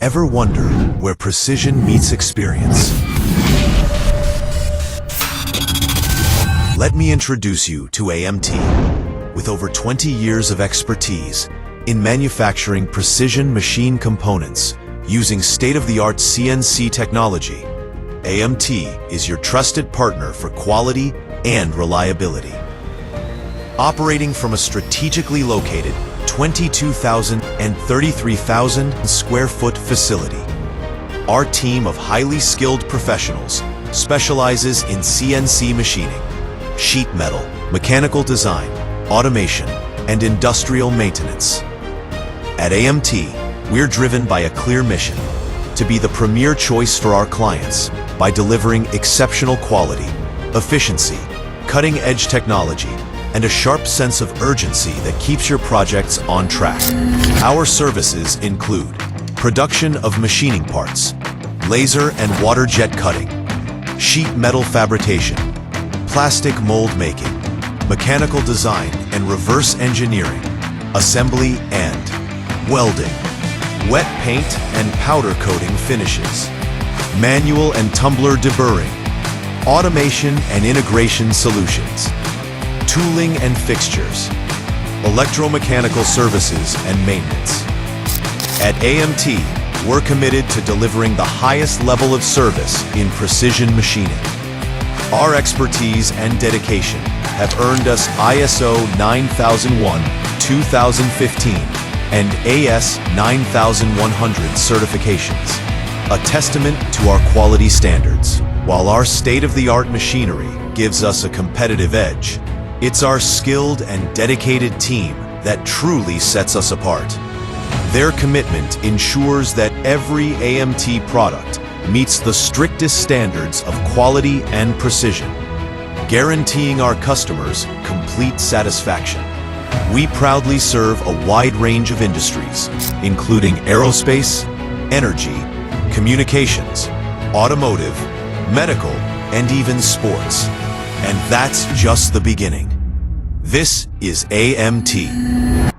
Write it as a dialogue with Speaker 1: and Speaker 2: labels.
Speaker 1: Ever wonder where precision meets experience? Let me introduce you to AMT. With over 20 years of expertise in manufacturing precision machine components using state-of-the-art CNC technology, AMT is your trusted partner for quality and reliability. Operating from a strategically located 22,000 and 33,000 square foot facility, our team of highly skilled professionals specializes in CNC machining, sheet metal, mechanical design, automation, and industrial maintenance. At AMT, we're driven by a clear mission to be the premier choice for our clients by delivering exceptional quality, efficiency, cutting-edge technology, and a sharp sense of urgency that keeps your projects on track. Our services include production of machining parts, laser and water jet cutting, sheet metal fabrication, plastic mold making, mechanical design and reverse engineering, assembly and welding, wet paint and powder coating finishes, manual and tumbler deburring, automation and integration solutions, tooling and fixtures, electromechanical services and maintenance. At AMT, we're committed to delivering the highest level of service in precision machining. Our expertise and dedication have earned us ISO 9001-2015 and AS 9100 certifications, a testament to our quality standards. While our state-of-the-art machinery gives us a competitive edge, it's our skilled and dedicated team that truly sets us apart. Their commitment ensures that every AMT product meets the strictest standards of quality and precision, guaranteeing our customers complete satisfaction. We proudly serve a wide range of industries, including aerospace, energy, communications, automotive, medical, and even sports. And that's just the beginning. This is AMT.